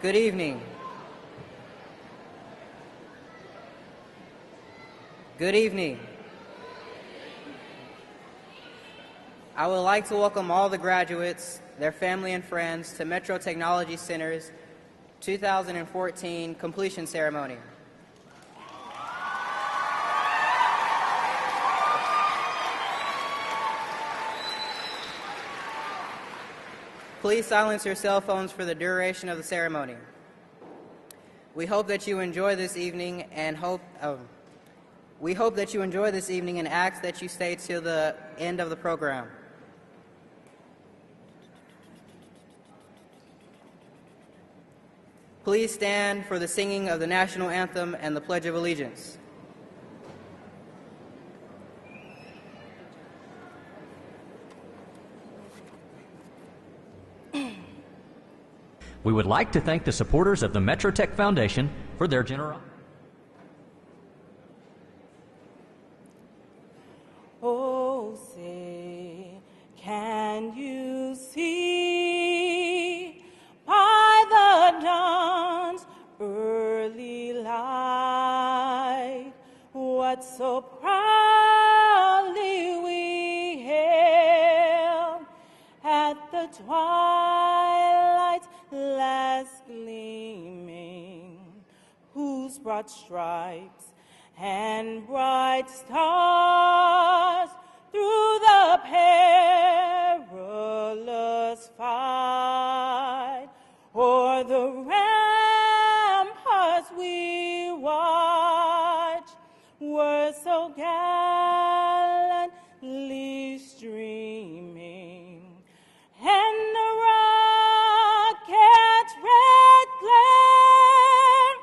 Good evening. Good evening. I would like to welcome all the graduates, their family and friends to Metro Technology Center's 2014 completion ceremony. Please silence your cell phones for the duration of the ceremony. We hope that you enjoy this evening and ask that you stay till the end of the program. Please stand for the singing of the national anthem and the Pledge of Allegiance. We would like to thank the supporters of the Metro Tech Foundation for their generosity. Oh, say, can you see by the dawn's early light what so proudly we hailed at the twilight's last gleaming, whose broad stripes and bright stars through the perilous fight o'er the ramparts we watch were so gallantly streaming, and the rocket's red glare,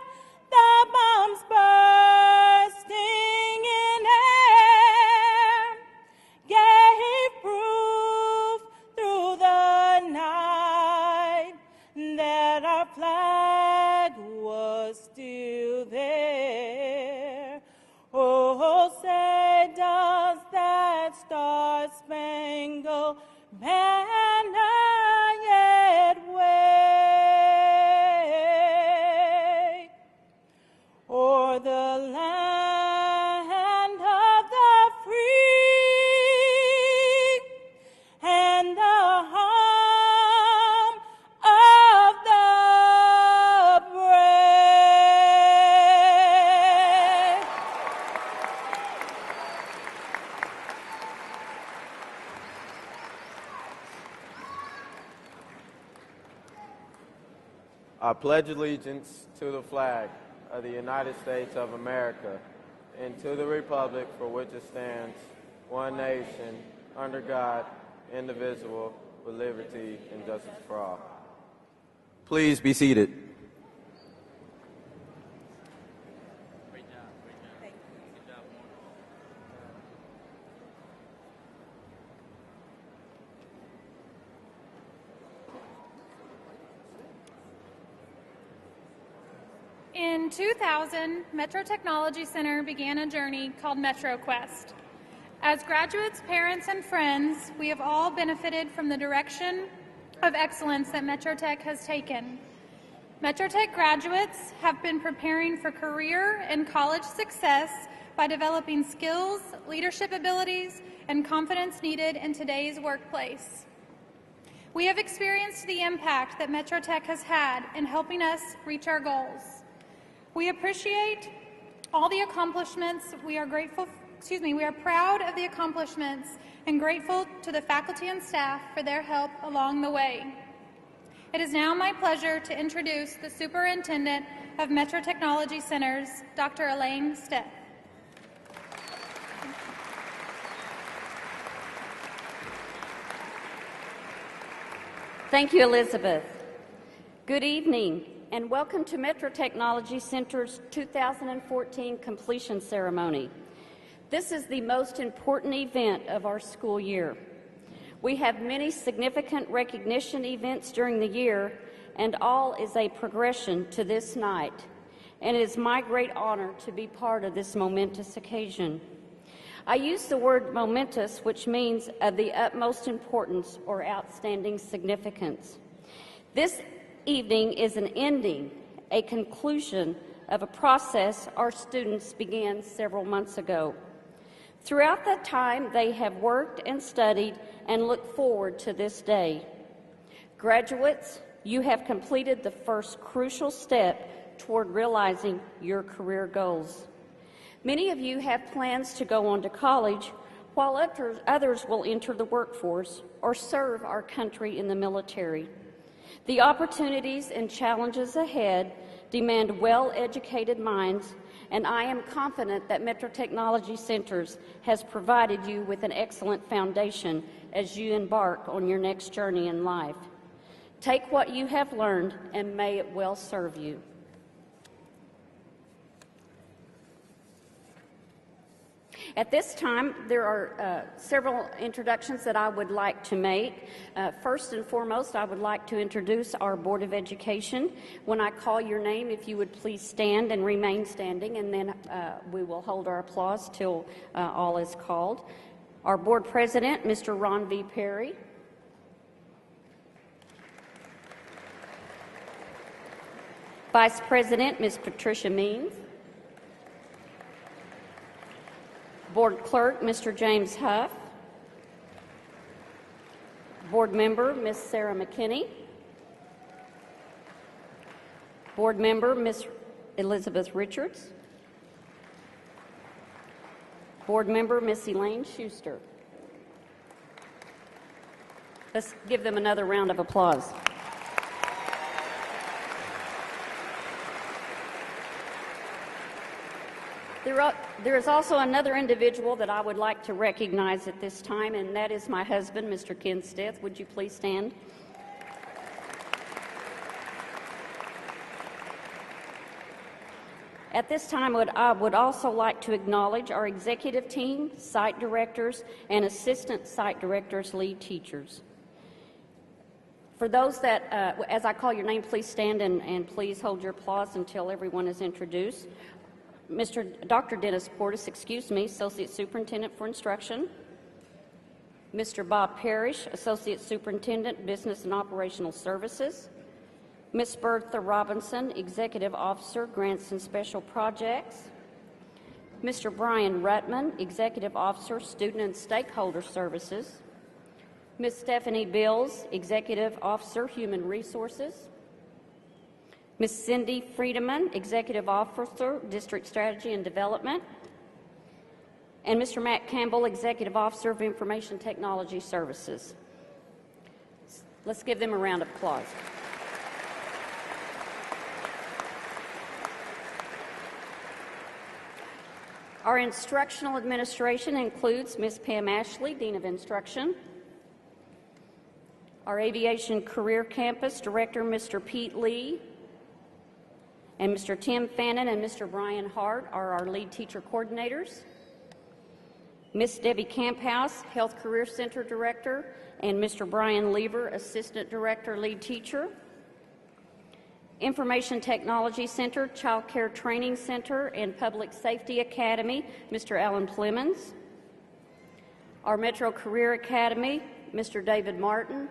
the bombs bursting in air, gave proof through the night that our flag was still there. Oh, say does that star-spangled banner yet wave o'er the land of the free and the home of the brave? I pledge allegiance to the flag of the United States of America and to the republic for which it stands, one nation, under God, indivisible, with liberty and justice for all. Please be seated. In 2000, Metro Technology Center began a journey called Metro Quest. As graduates, parents, and friends, we have all benefited from the direction of excellence that Metro Tech has taken. Metro Tech graduates have been preparing for career and college success by developing skills, leadership abilities, and confidence needed in today's workplace. We have experienced the impact that Metro Tech has had in helping us reach our goals. We appreciate all the accomplishments. We are proud of the accomplishments and grateful to the faculty and staff for their help along the way. It is now my pleasure to introduce the Superintendent of Metro Technology Centers, Dr. Elaine Steth. Thank you, Elizabeth. Good evening, and welcome to Metro Technology Center's 2014 completion ceremony. This is the most important event of our school year. We have many significant recognition events during the year, and all is a progression to this night. And it is my great honor to be part of this momentous occasion. I use the word momentous, which means of the utmost importance or outstanding significance. This evening is an ending, a conclusion of a process our students began several months ago. Throughout that time, they have worked and studied and look forward to this day. Graduates, you have completed the first crucial step toward realizing your career goals. Many of you have plans to go on to college, while others will enter the workforce or serve our country in the military. The opportunities and challenges ahead demand well-educated minds, and I am confident that Metro Technology Centers has provided you with an excellent foundation as you embark on your next journey in life. Take what you have learned and may it well serve you. At this time, there are several introductions that I would like to make. First and foremost, I would like to introduce our Board of Education. When I call your name, if you would please stand and remain standing, and then we will hold our applause till all is called. Our Board President, Mr. Ron V. Perry. Vice President, Ms. Patricia Means. Board Clerk, Mr. James Huff. Board Member, Ms. Sarah McKinney. Board Member, Ms. Elizabeth Richards. Board Member, Ms. Elaine Schuster. Let's give them another round of applause. There is also another individual that I would like to recognize at this time, and that is my husband, Mr. Ken Stith. Would you please stand? At this time, I would also like to acknowledge our executive team, site directors, and assistant site directors, lead teachers. For those that, as I call your name, please stand and please hold your applause until everyone is introduced. Dr. Dennis Portis, Associate Superintendent for Instruction. Mr. Bob Parrish, Associate Superintendent, Business and Operational Services. Ms. Bertha Robinson, Executive Officer, Grants and Special Projects. Mr. Brian Ruttman, Executive Officer, Student and Stakeholder Services. Ms. Stephanie Bills, Executive Officer, Human Resources. Ms. Cindy Friedemann, Executive Officer, District Strategy and Development. And Mr. Matt Campbell, Executive Officer of Information Technology Services. Let's give them a round of applause. Our instructional administration includes Ms. Pam Ashley, Dean of Instruction. Our Aviation Career Campus Director, Mr. Pete Lee. And Mr. Tim Fannin and Mr. Brian Hart are our lead teacher coordinators. Ms. Debbie Camphouse, Health Career Center Director, and Mr. Brian Lever, Assistant Director, lead teacher. Information Technology Center, Child Care Training Center, and Public Safety Academy, Mr. Alan Plemons. Our Metro Career Academy, Mr. David Martin.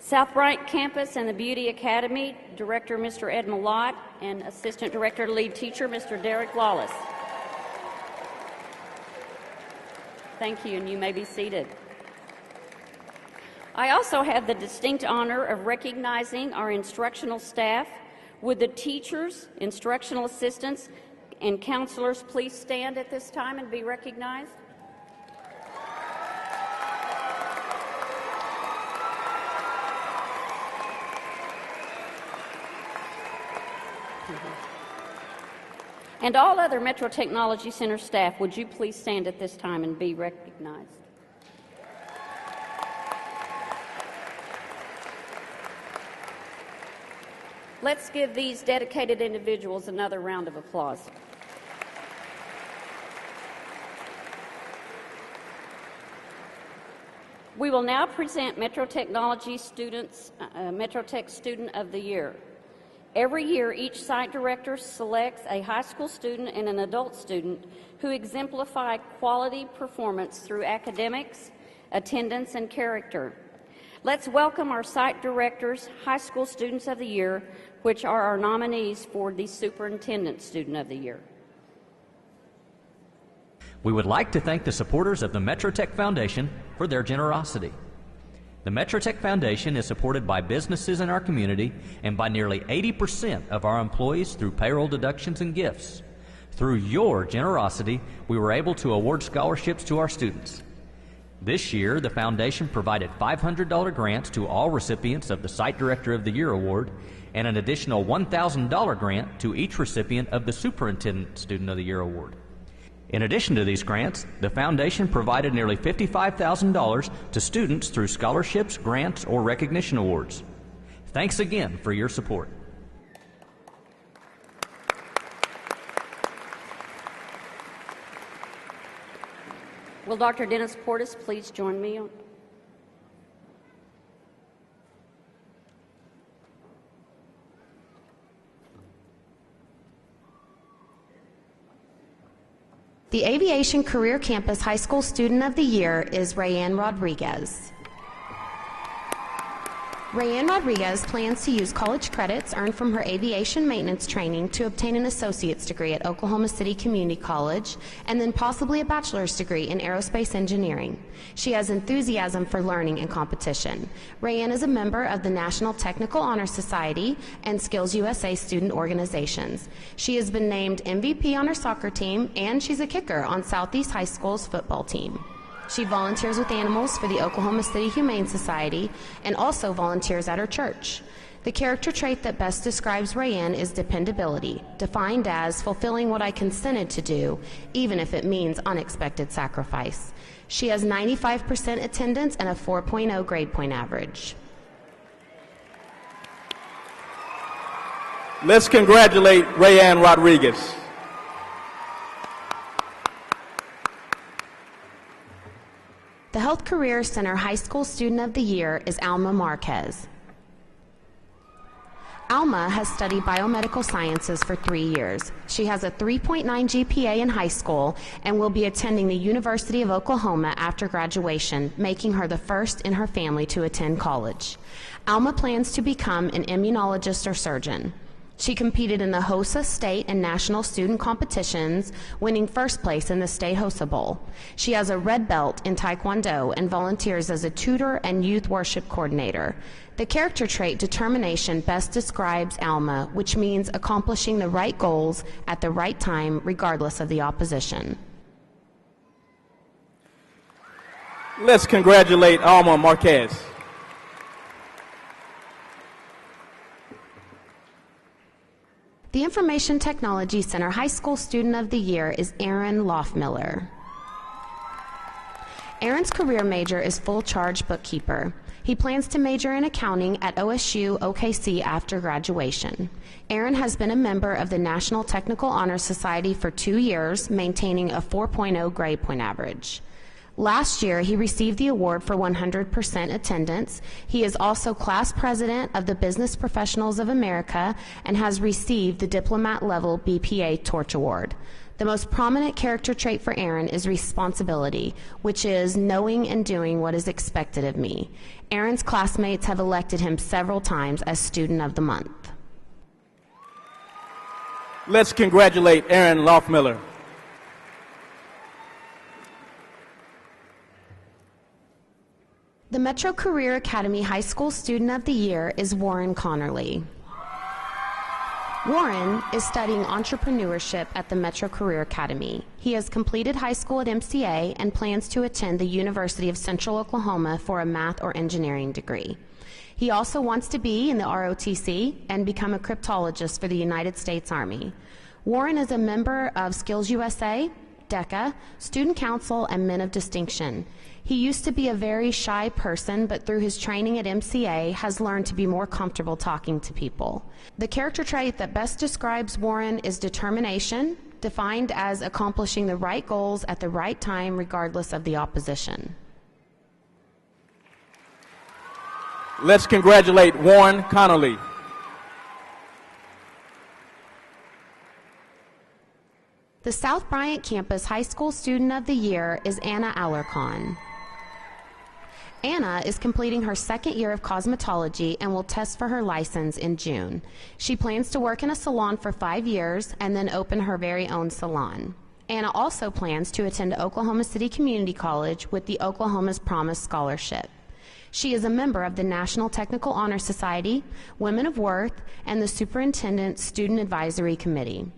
South Bryant Campus and the Beauty Academy, Director Mr. Ed Malott, and Assistant Director, lead teacher, Mr. Derek Lawless. Thank you, and you may be seated. I also have the distinct honor of recognizing our instructional staff. Would the teachers, instructional assistants, and counselors please stand at this time and be recognized? And all other Metro Technology Center staff, would you please stand at this time and be recognized? Let's give these dedicated individuals another round of applause. We will now present Metro Technology students, Metro Tech Student of the Year. Every year, each site director selects a high school student and an adult student who exemplify quality performance through academics, attendance, and character. Let's welcome our site directors, high school students of the year, which are our nominees for the Superintendent Student of the Year. We would like to thank the supporters of the Metro Tech Foundation for their generosity. The Metro Tech Foundation is supported by businesses in our community and by nearly 80% of our employees through payroll deductions and gifts. Through your generosity, we were able to award scholarships to our students. This year, the foundation provided $500 grants to all recipients of the Site Director of the Year Award and an additional $1,000 grant to each recipient of the Superintendent Student of the Year Award. In addition to these grants, the foundation provided nearly $55,000 to students through scholarships, grants, or recognition awards. Thanks again for your support. Will Dr. Dennis Portis please join me on? The Aviation Career Campus High School Student of the Year is Rayanne Rodriguez. Rayanne Rodriguez plans to use college credits earned from her aviation maintenance training to obtain an associate's degree at Oklahoma City Community College and then possibly a bachelor's degree in aerospace engineering. She has enthusiasm for learning and competition. Rayanne is a member of the National Technical Honor Society and Skills USA student organizations. She has been named MVP on her soccer team, and she's a kicker on Southeast High School's football team. She volunteers with animals for the Oklahoma City Humane Society and also volunteers at her church. The character trait that best describes Rayanne is dependability, defined as fulfilling what I consented to do, even if it means unexpected sacrifice. She has 95% attendance and a 4.0 grade point average. Let's congratulate Rayanne Rodriguez. The Health Career Center High School Student of the Year is Alma Marquez. Alma has studied biomedical sciences for 3 years. She has a 3.9 GPA in high school and will be attending the University of Oklahoma after graduation, making her the first in her family to attend college. Alma plans to become an immunologist or surgeon. She competed in the HOSA state and national student competitions, winning first place in the State HOSA Bowl. She has a red belt in Taekwondo and volunteers as a tutor and youth worship coordinator. The character trait determination best describes Alma, which means accomplishing the right goals at the right time, regardless of the opposition. Let's congratulate Alma Marquez. The Information Technology Center High School Student of the Year is Aaron Loffmiller. Aaron's career major is full charge bookkeeper. He plans to major in accounting at OSU OKC after graduation. Aaron has been a member of the National Technical Honor Society for 2 years, maintaining a 4.0 grade point average. Last year, he received the award for 100% attendance. He is also class president of the Business Professionals of America and has received the Diplomat Level BPA Torch Award. The most prominent character trait for Aaron is responsibility, which is knowing and doing what is expected of me. Aaron's classmates have elected him several times as Student of the Month. Let's congratulate Aaron Loffmiller. The Metro Career Academy High School Student of the Year is Warren Connerly. Warren is studying entrepreneurship at the Metro Career Academy. He has completed high school at MCA and plans to attend the University of Central Oklahoma for a math or engineering degree. He also wants to be in the ROTC and become a cryptologist for the United States Army. Warren is a member of Skills USA, DECA, Student Council, and Men of Distinction. He used to be a very shy person, but through his training at MCA has learned to be more comfortable talking to people. The character trait that best describes Warren is determination, defined as accomplishing the right goals at the right time regardless of the opposition. Let's congratulate Warren Connolly. The South Bryant Campus High School Student of the Year is Anna Alarcon. Anna is completing her second year of cosmetology and will test for her license in June. She plans to work in a salon for 5 years and then open her very own salon. Anna also plans to attend Oklahoma City Community College with the Oklahoma's Promise Scholarship. She is a member of the National Technical Honor Society, Women of Worth, and the Superintendent Student Advisory Committee.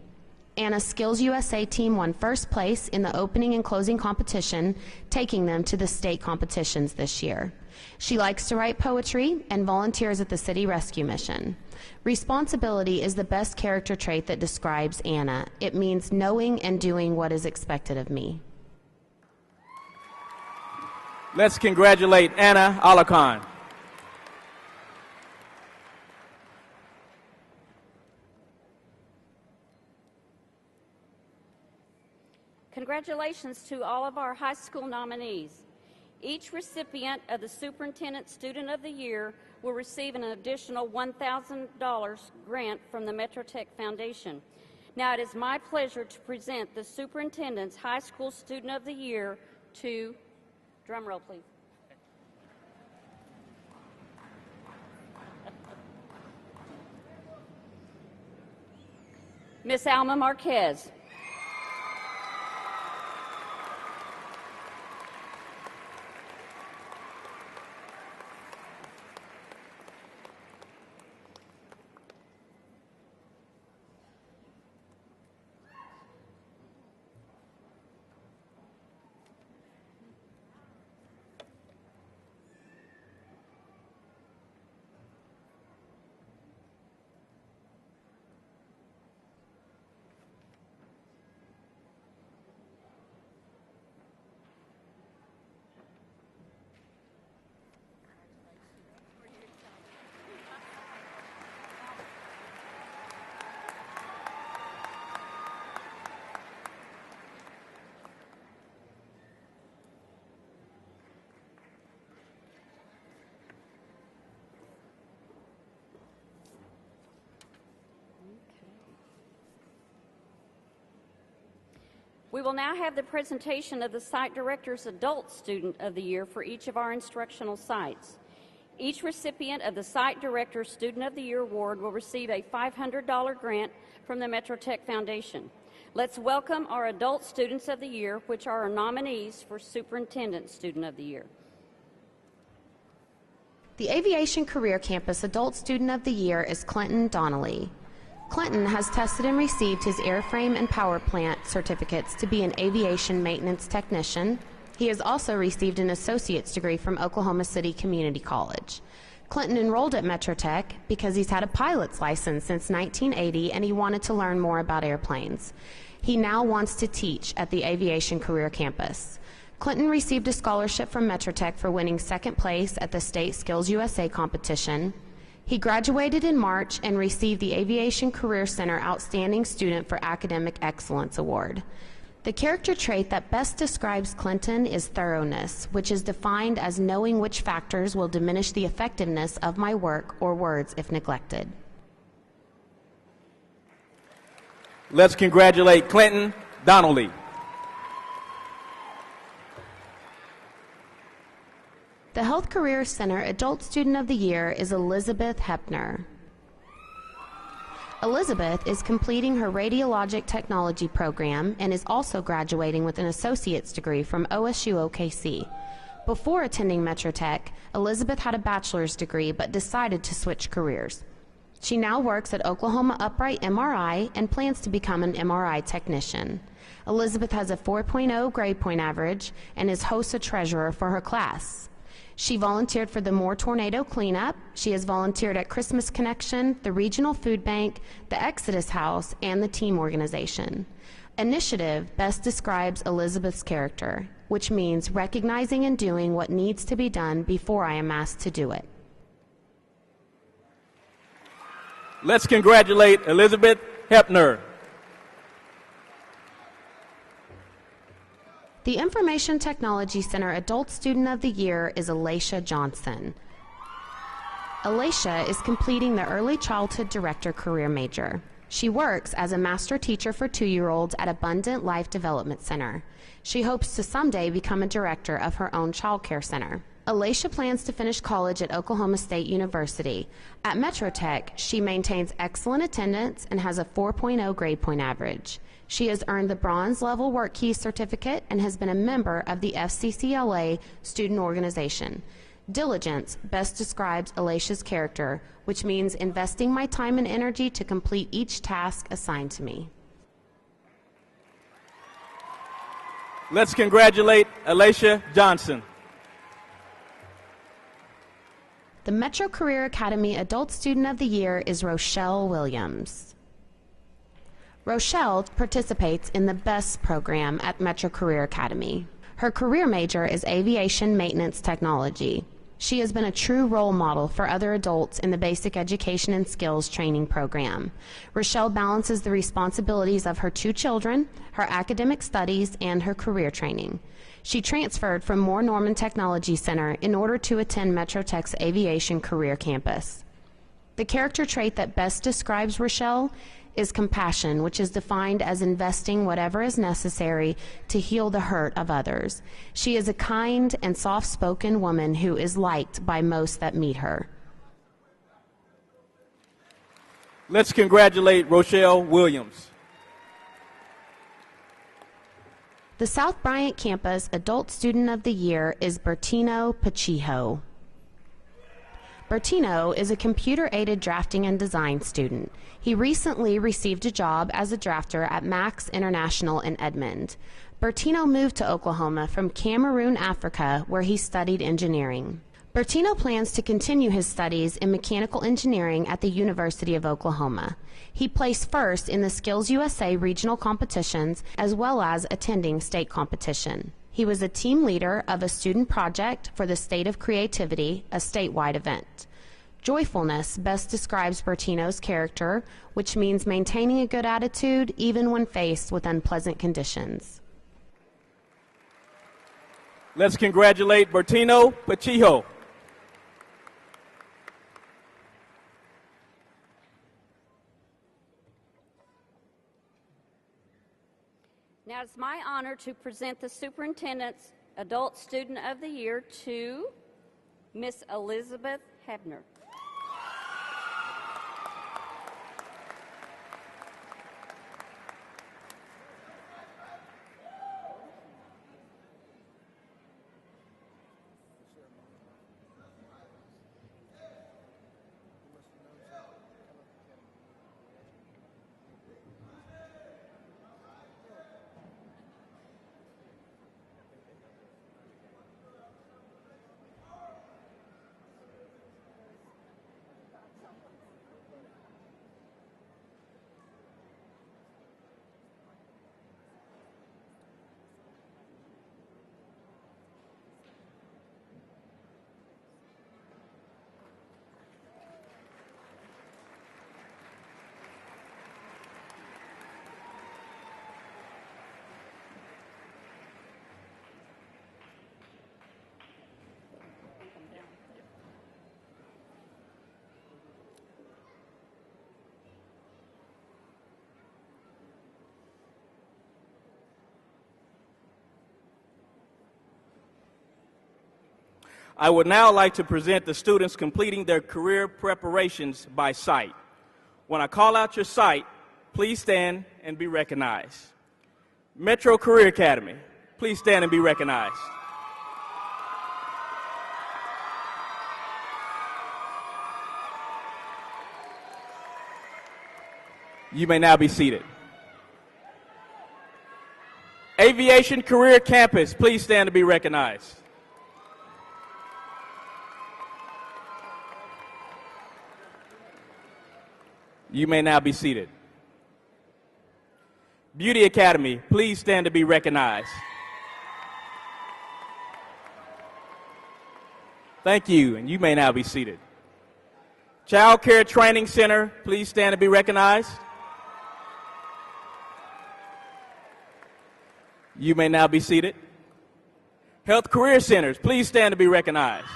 Anna's Skills USA team won first place in the opening and closing competition, taking them to the state competitions this year. She likes to write poetry and volunteers at the City Rescue Mission. Responsibility is the best character trait that describes Anna. It means knowing and doing what is expected of me. Let's congratulate Anna Alakhan. Congratulations to all of our high school nominees. Each recipient of the Superintendent Student of the Year will receive an additional $1,000 grant from the Metro Tech Foundation. Now it is my pleasure to present the Superintendent's High School Student of the Year to, drum roll please, Miss Alma Marquez. We will now have the presentation of the Site Director's Adult Student of the Year for each of our instructional sites. Each recipient of the Site Director's Student of the Year Award will receive a $500 grant from the Metro Tech Foundation. Let's welcome our Adult Students of the Year, which are our nominees for Superintendent Student of the Year. The Aviation Career Campus Adult Student of the Year is Clinton Donnelly. Clinton has tested and received his airframe and power plant certificates to be an aviation maintenance technician. He has also received an associate's degree from Oklahoma City Community College. Clinton enrolled at Metro Tech because he's had a pilot's license since 1980 and he wanted to learn more about airplanes. He now wants to teach at the Aviation Career Campus. Clinton received a scholarship from Metro Tech for winning second place at the State Skills USA competition. He graduated in March and received the Aviation Career Center Outstanding Student for Academic Excellence Award. The character trait that best describes Clinton is thoroughness, which is defined as knowing which factors will diminish the effectiveness of my work or words if neglected. Let's congratulate Clinton Donnelly. The Health Career Center Adult Student of the Year is Elizabeth Hepner. Elizabeth is completing her radiologic technology program and is also graduating with an associate's degree from OSU OKC. Before attending Metro Tech, Elizabeth had a bachelor's degree but decided to switch careers. She now works at Oklahoma Upright MRI and plans to become an MRI technician. Elizabeth has a 4.0 grade point average and is HOSA treasurer for her class. She volunteered for the Moore Tornado Cleanup. She has volunteered at Christmas Connection, the Regional Food Bank, the Exodus House, and the Team Organization. Initiative best describes Elizabeth's character, which means recognizing and doing what needs to be done before I am asked to do it. Let's congratulate Elizabeth Hepner. The Information Technology Center Adult Student of the Year is Alacia Johnson. Alacia is completing the Early Childhood Director career major. She works as a master teacher for 2-year-olds at Abundant Life Development Center. She hopes to someday become a director of her own child care center. Alicia plans to finish college at Oklahoma State University. At Metro Tech, she maintains excellent attendance and has a 4.0 grade point average. She has earned the Bronze Level Work Key Certificate and has been a member of the FCCLA student organization. Diligence best describes Alicia's character, which means investing my time and energy to complete each task assigned to me. Let's congratulate Alicia Johnson. The Metro Career Academy Adult Student of the Year is Rochelle Williams. Rochelle participates in the BEST program at Metro Career Academy. Her career major is Aviation Maintenance Technology. She has been a true role model for other adults in the Basic Education and Skills Training program. Rochelle balances the responsibilities of her 2 children, her academic studies, and her career training. She transferred from Moore Norman Technology Center in order to attend Metro Tech's Aviation Career Campus. The character trait that best describes Rochelle is compassion, which is defined as investing whatever is necessary to heal the hurt of others. She is a kind and soft-spoken woman who is liked by most that meet her. Let's congratulate Rochelle Williams. The South Bryant Campus Adult Student of the Year is Bertino Pacheco. Bertino is a computer-aided drafting and design student. He recently received a job as a drafter at Max International in Edmond. Bertino moved to Oklahoma from Cameroon, Africa, where he studied engineering. Bertino plans to continue his studies in mechanical engineering at the University of Oklahoma. He placed first in the Skills USA regional competitions as well as attending state competition. He was a team leader of a student project for the State of Creativity, a statewide event. Joyfulness best describes Bertino's character, which means maintaining a good attitude even when faced with unpleasant conditions. Let's congratulate Bertino Pacheco. Now it's my honor to present the Superintendent's Adult Student of the Year to Miss Elizabeth Hebner. I would now like to present the students completing their career preparations by sight. When I call out your sight, please stand and be recognized. Metro Career Academy, please stand and be recognized. You may now be seated. Aviation Career Campus, please stand to be recognized. You may now be seated. Beauty Academy, please stand to be recognized. Thank you, and you may now be seated. Child Care Training Center, please stand to be recognized. You may now be seated. Health Career Centers, please stand to be recognized.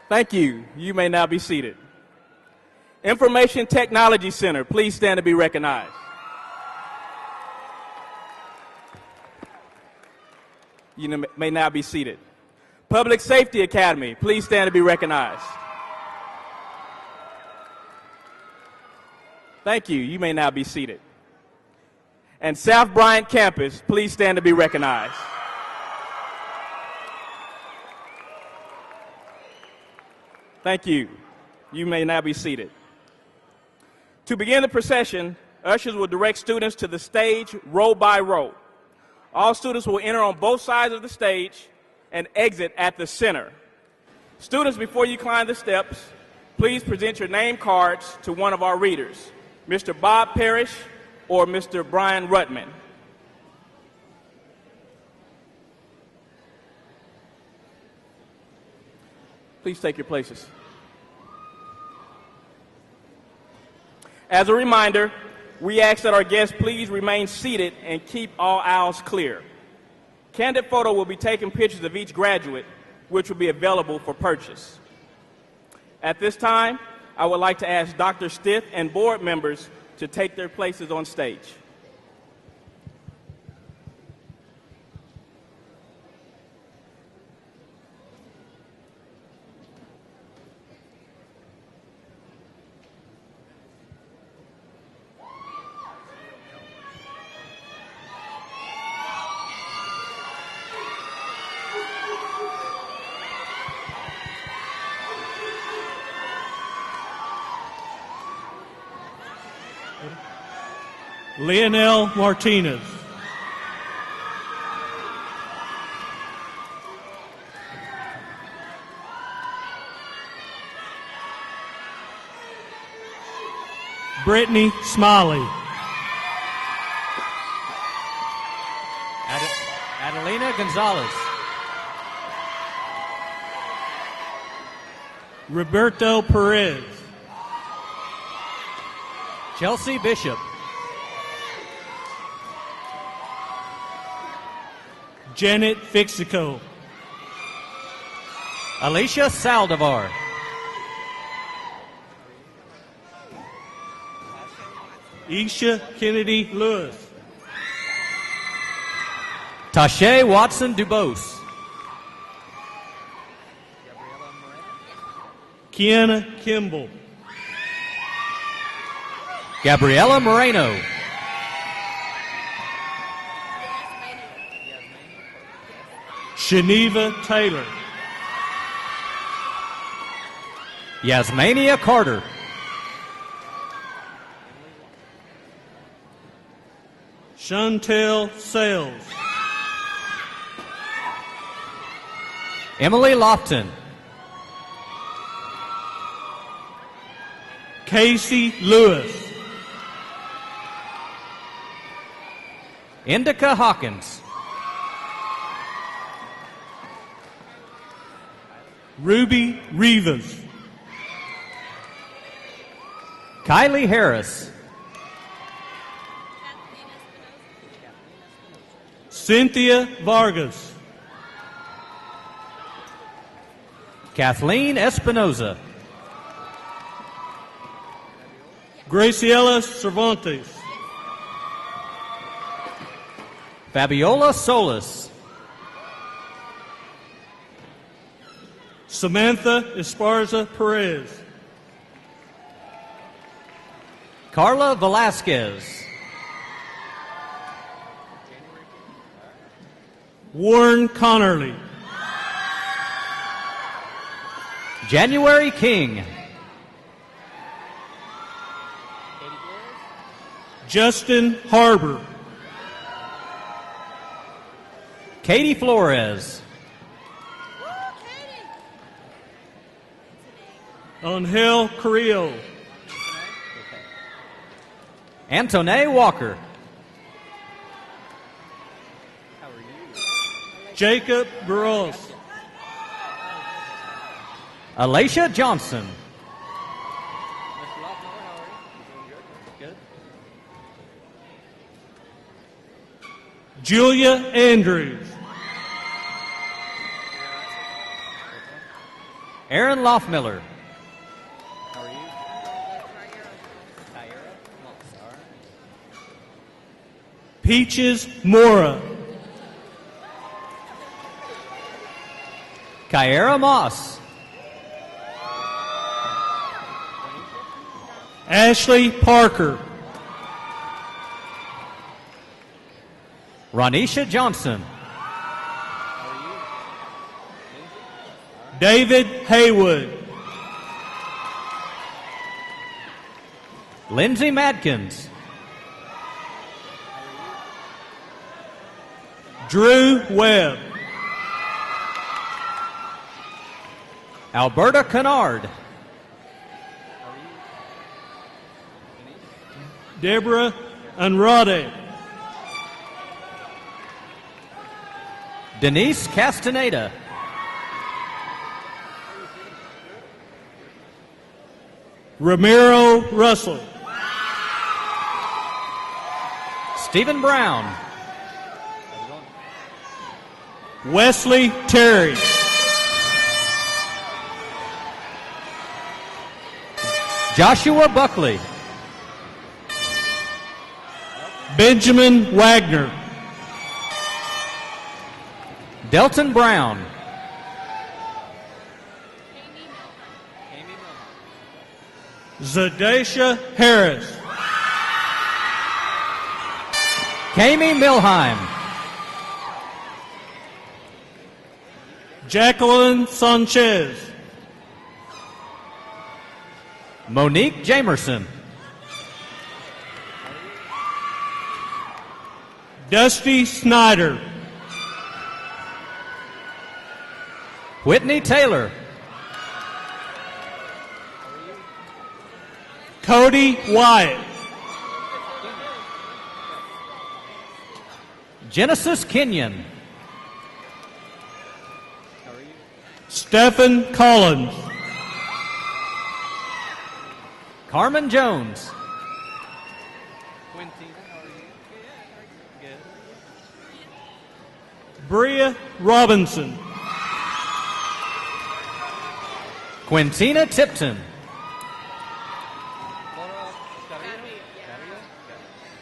Thank you. You may now be seated. Information Technology Center, please stand to be recognized. You may now be seated. Public Safety Academy, please stand to be recognized. Thank you. You may now be seated. And South Bryant Campus, please stand to be recognized. Thank you. You may now be seated. To begin the procession, ushers will direct students to the stage row by row. All students will enter on both sides of the stage and exit at the center. Students, before you climb the steps, please present your name cards to one of our readers, Mr. Bob Parrish or Mr. Brian Rutman. Please take your places. As a reminder, we ask that our guests please remain seated and keep all aisles clear. Candid photo will be taking pictures of each graduate, which will be available for purchase. At this time, I would like to ask Dr. Stith and board members to take their places on stage. Leonel Martinez. Brittany Smiley. Adelina Gonzalez. Roberto Perez. Chelsea Bishop. Janet Fixico. Alicia Saldivar. Isha Kennedy Lewis. Tashay Watson Dubose. Kiana Kimball. Gabriela Moreno. Geneva Taylor. Yasmania Carter. Chantel Sales. Emily Lofton. Casey Lewis. Indica Hawkins. Ruby Rivas. Kylie Harris. Cynthia Vargas. Kathleen Espinoza. Graciela Cervantes. Fabiola Solis. Samantha Esparza Perez. Carla Velasquez. Warren Connerly. January King. Justin Harbor. Katie Flores. Angel Carrillo. Antoine Walker. Jacob Burros. Alicia Johnson. Julia Andrews. Aaron Loffmiller. Peaches Mora. Kyara Moss. Ashley Parker. Ronisha Johnson. David Haywood. Lindsay Madkins. Drew Webb. Alberta Kennard. Deborah Andrade. Denise Castaneda. Ramiro Russell. Stephen Brown. Wesley Terry. Joshua Buckley. Benjamin Wagner. Delton Brown. Zadesha Harris. Kami Milheim. Jacqueline Sanchez. Monique Jamerson. Dusty Snyder. Whitney Taylor. Cody Wyatt. Genesis Kenyon. Stephen Collins. Carmen Jones. Bria Robinson. Quintina Tipton.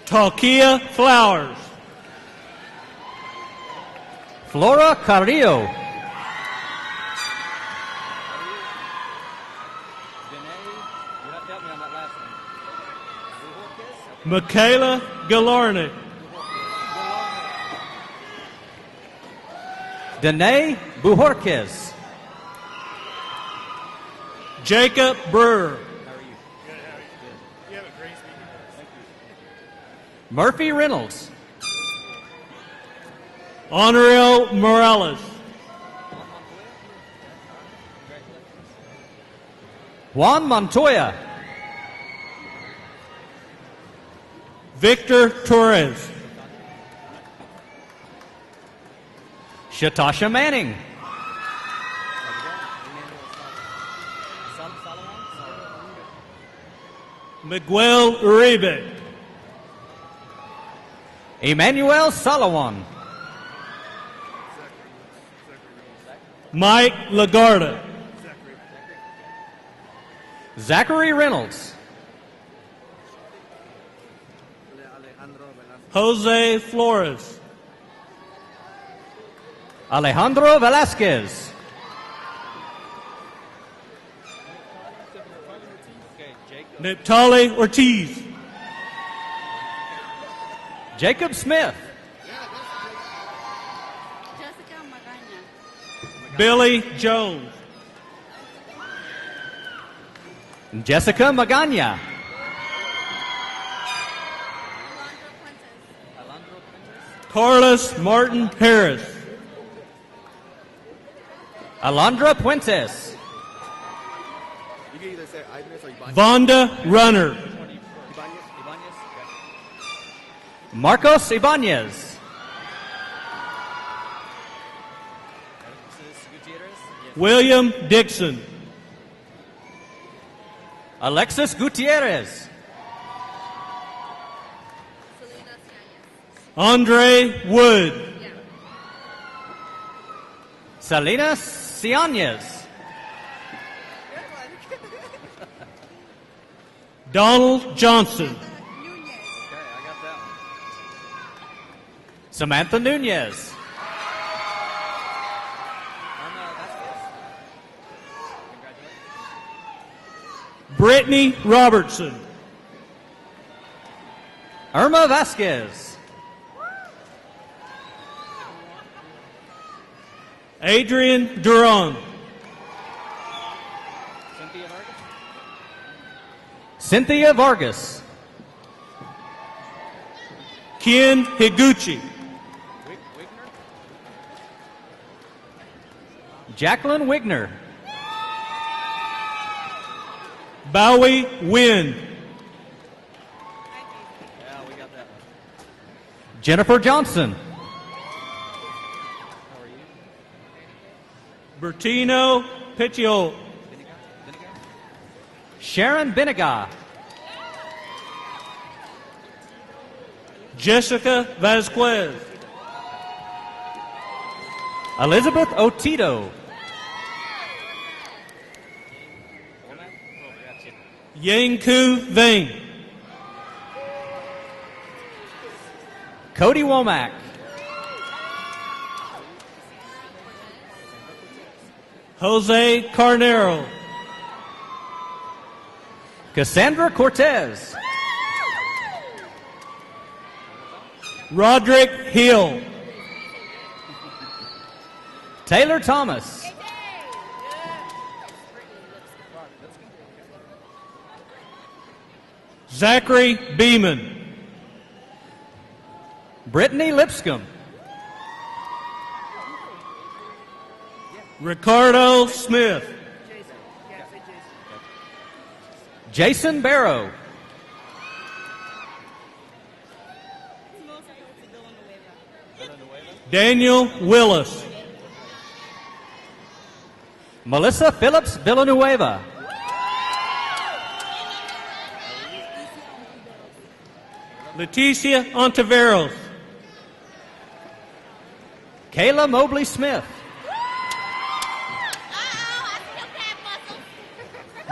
Talkia Flowers. Flora Carrillo. Michaela Galarnik. Danae Bujorquez. Jacob Brewer. Murphy Reynolds. Honorel Morales. Juan Montoya. Victor Torres. Shatasha Manning. Miguel Uribe. Emmanuel Salawan. Mike Lagarda. Zachary Reynolds. Jose Flores. Alejandro Velasquez. Neptali Ortiz. Jacob Smith. Billy Jones. Jessica Magana. Carlos Martin Harris. Alondra Puentes. Vonda Runner. Marcos Ibanez. William Dixon. Alexis Gutierrez. Andre Wood. Selena Cianez. Donald Johnson. Samantha Nunez. Brittany Robertson. Irma Vasquez. Adrian Duran. Cynthia Vargas. Ken Higuchi. Jacqueline Wigner. Bowie Wynn. Jennifer Johnson. Bertino Picciol. Sharon Benega. Jessica Vasquez. Elizabeth Otito. Yangku Vane. Cody Womack. Jose Carnero. Cassandra Cortez. Roderick Hill. Taylor Thomas. Zachary Beeman. Brittany Lipscomb. Ricardo Smith. Jason Barrow. Daniel Willis. Melissa Phillips Villanueva. Leticia Ontiveros. Kayla Mobley Smith.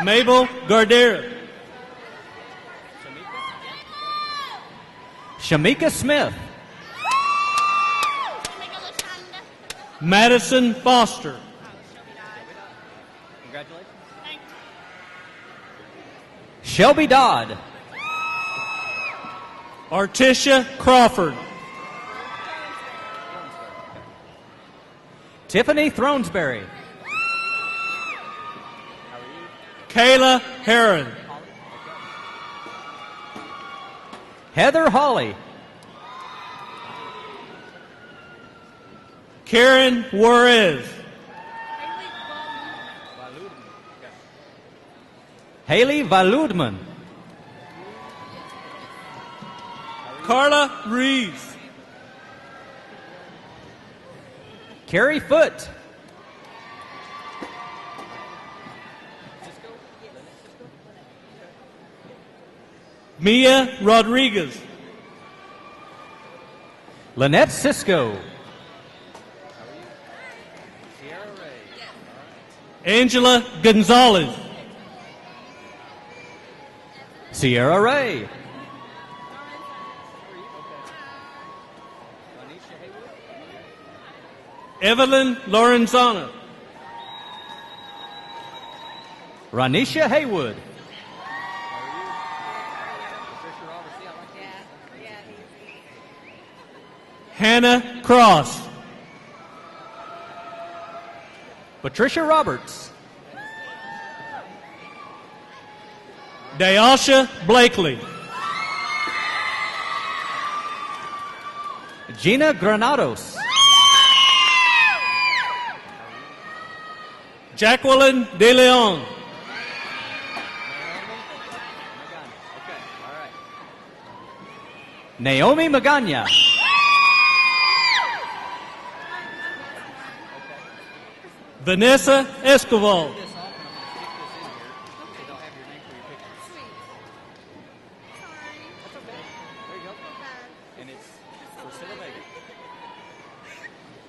Mabel Gardera. Shamika Smith. Madison Foster. Shelby Dodd. Artisha Crawford. Tiffany Thronesberry. Kayla Heron. Heather Hawley. Karen Juarez. Haley Valudman. Carla Reeves. Carrie Foote. Mia Rodriguez. Lynette Cisco. Angela Gonzalez. Sierra Ray. Evelyn Lorenzana. Ranisha Haywood. Hannah Cross. Patricia Roberts. Dayasha Blakely. Gina Granados. Jacqueline De Leon. Naomi Magana. Vanessa Escobar.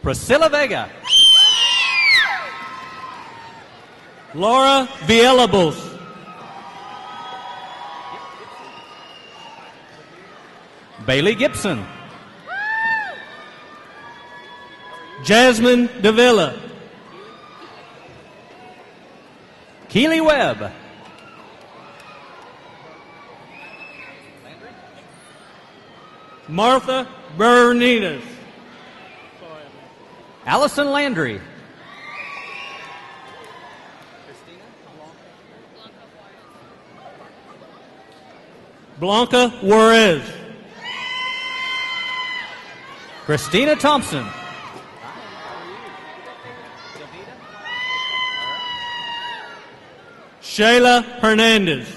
Priscilla Vega. Laura Villalobos. Bailey Gibson. Jasmine Davila. Keely Webb. Martha Berninas. Allison Landry. Blanca Juarez. Christina Thompson. Shayla Hernandez.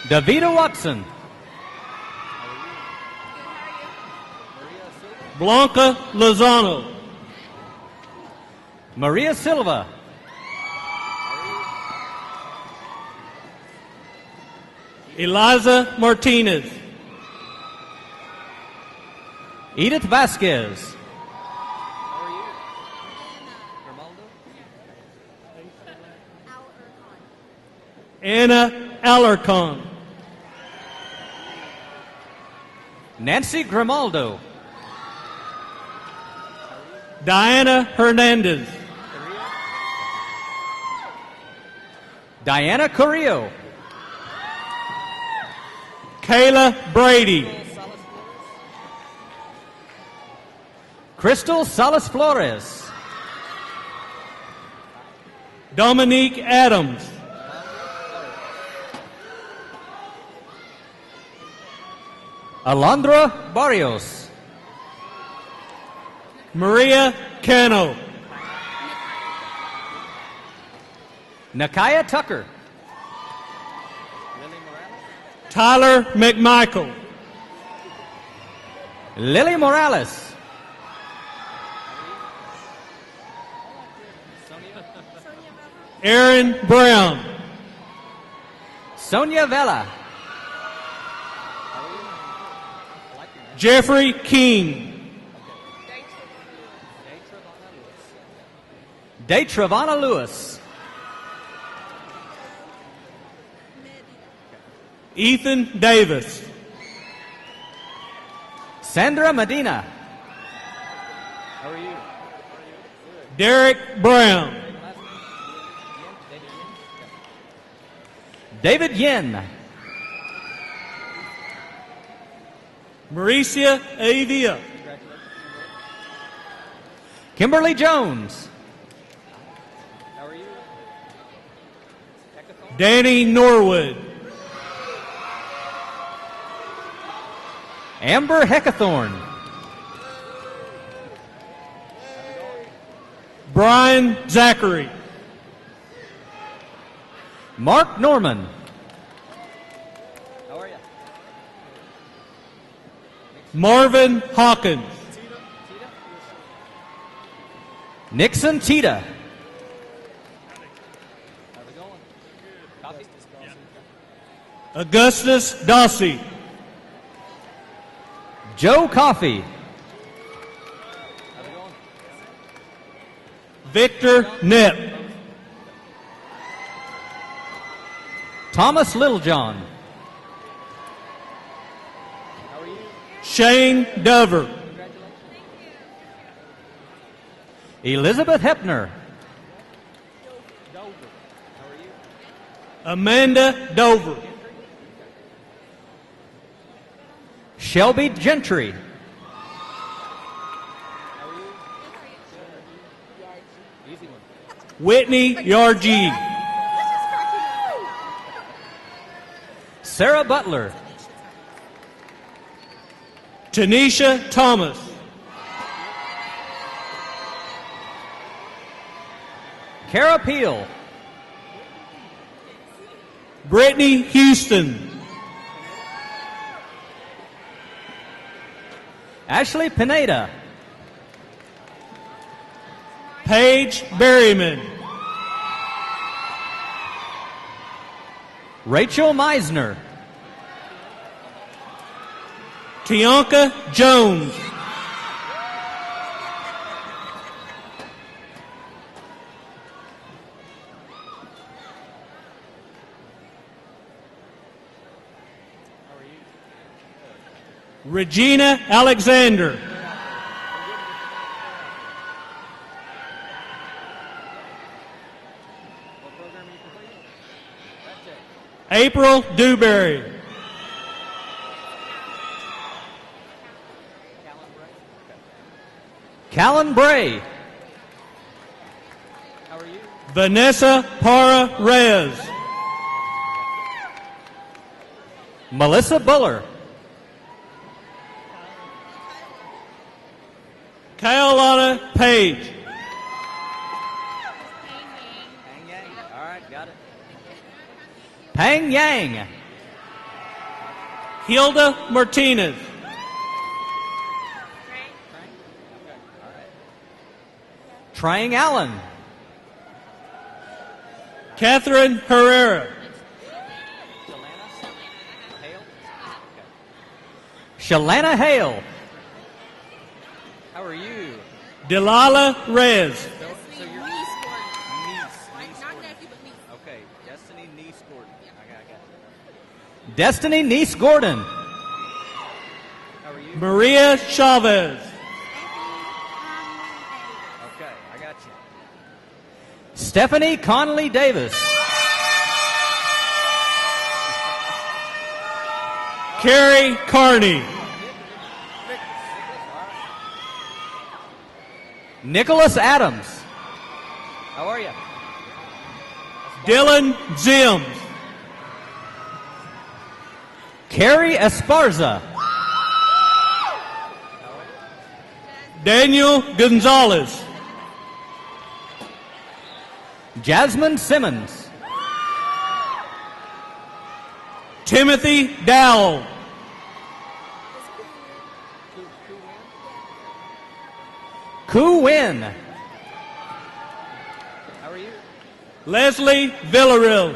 Davida Watson. Blanca Lozano. Maria Silva. Eliza Martinez. Edith Vasquez. Anna Alarcon. Nancy Grimaldo. Diana Hernandez. Diana Carrillo. Kayla Brady. Crystal Salas Flores. Dominique Adams. Alondra Barrios. Maria Cano. Nakaya Tucker. Tyler McMichael. Lily Morales. Aaron Brown. Sonia Vela. Jeffrey King. Daytravana Lewis. Ethan Davis. Sandra Medina. Derek Brown. David Yin. Mauricia Avia. Kimberly Jones. Danny Norwood. Amber Heckathorn. Brian Zachary. Mark Norman. Marvin Hawkins. Nixon Tita. Augustus Dossie. Joe Coffey. Victor Knepp. Thomas Littlejohn. Shane Dover. Elizabeth Hepner. Amanda Dover. Shelby Gentry. Whitney Yargee. Sarah Butler. Tanisha Thomas. Kara Peel. Brittany Houston. Ashley Pineda. Paige Berryman. Rachel Meisner. Tianka Jones. Regina Alexander. April Dewberry. Callan Bray. How are you? Vanessa Para Reyes. Melissa Buller. Kaolana Page. Pang Yang. All right, got it. Pang Yang. Hilda Martinez. Trang Allen. Catherine Herrera. Shalana Hale. How are you? Delilah Reyes. So you're niece. Okay, Destiny Niece Gordon. I got it. Destiny Niece Gordon. How are you? Maria Chavez. Okay, I got you. Stephanie Connolly Davis. Carrie Carney. Nicholas Adams. How are you? Dylan Zims. Carrie Esparza. Daniel Gonzalez. Jasmine Simmons. Timothy Dowell. Ku Win. How are you? Leslie Villarreal.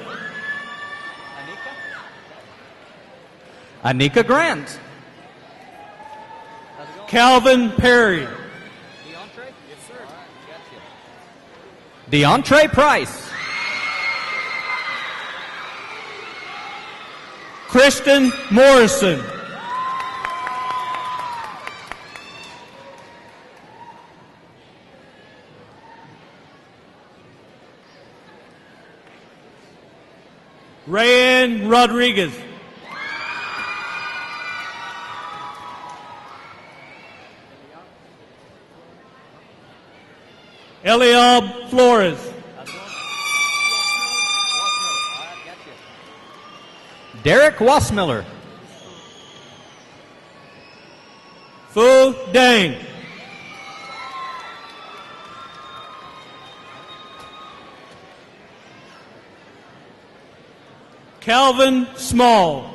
Anika Grant. Calvin Perry. DeAndre? Yes, sir. DeAndre Price. Kristen Morrison. Rayanne Rodriguez. Eliab Flores. Derek Wassmiller. Fu Dang. Calvin Small.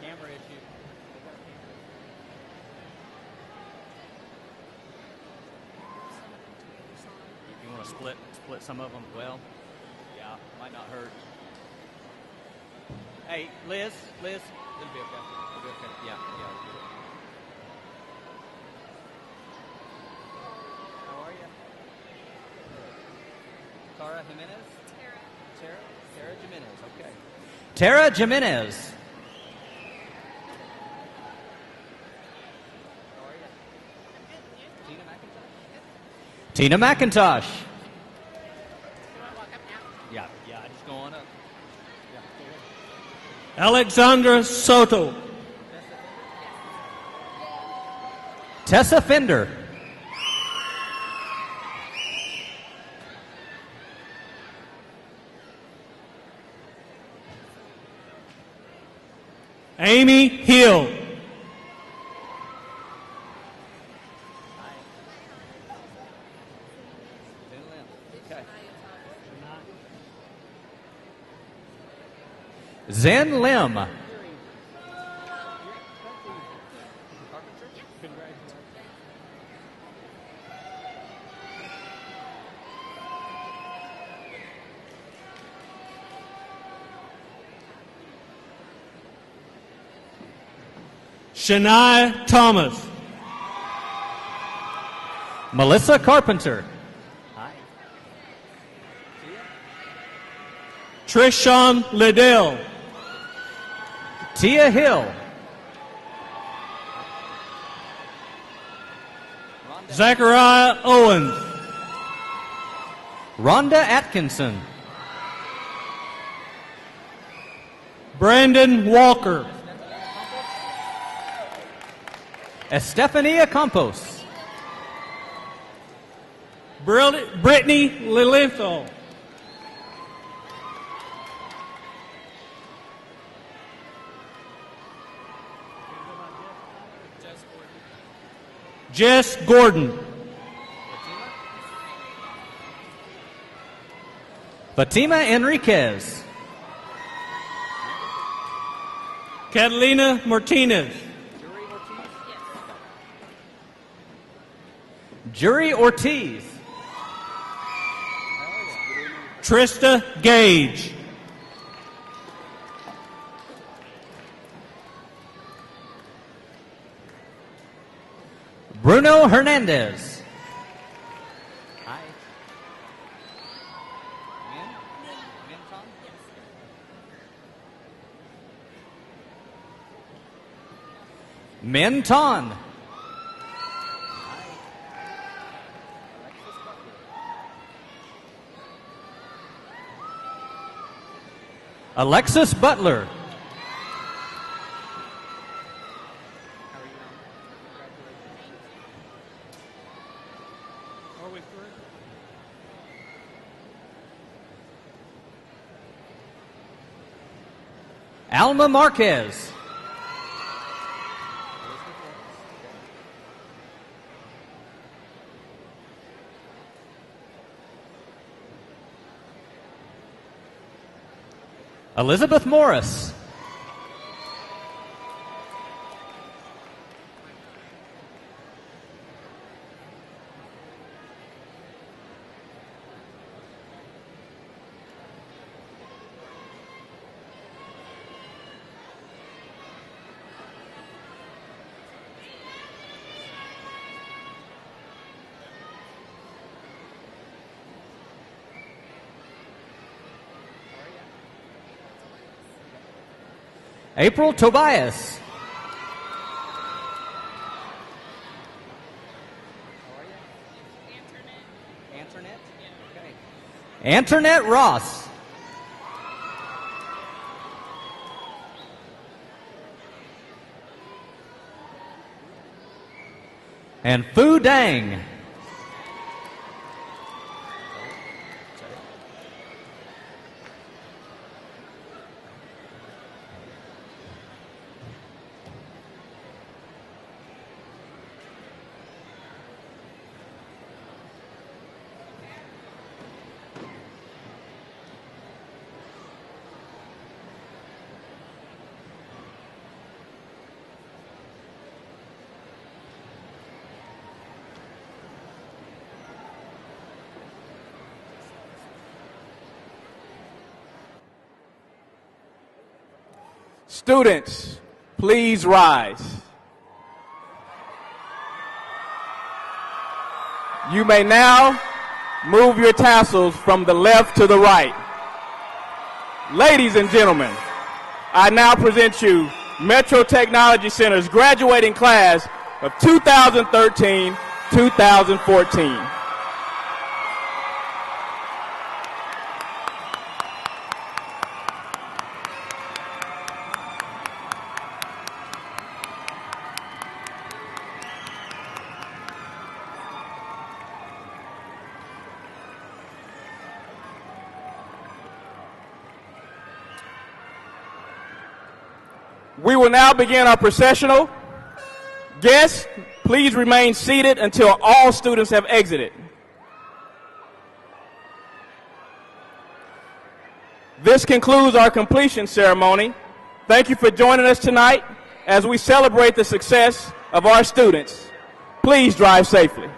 Camera issue. If you want to split some of them, well, yeah, might not hurt. Hey, Liz, it'll be okay. It'll be okay. Yeah. How are you? Tara Jimenez? Tara Jimenez, okay. Tara Jimenez. How are you? Tina McIntosh. Yeah, just go on up. Alexandra Soto. Tessa Fender. Amy Hill. Zen Lim. Shania Thomas. Melissa Carpenter. Trishawn Liddell. Tia Hill. Zachariah Owens. Rhonda Atkinson. Brandon Walker. Estefania Campos. Brittany Lilitho. Jess Gordon. Fatima Enriquez. Catalina Martinez. Jury Ortiz. Trista Gage. Bruno Hernandez. Min Ton. Alexis Butler. Alma Marquez. Elizabeth Morris. April Tobias. Antoinette Ross. And Fu Dang. Students, please rise. You may now move your tassels from the left to the right. Ladies and gentlemen, I now present you Metro Technology Center's graduating class of 2013-2014. We will now begin our processional. Guests, please remain seated until all students have exited. This concludes our completion ceremony. Thank you for joining us tonight as we celebrate the success of our students. Please drive safely.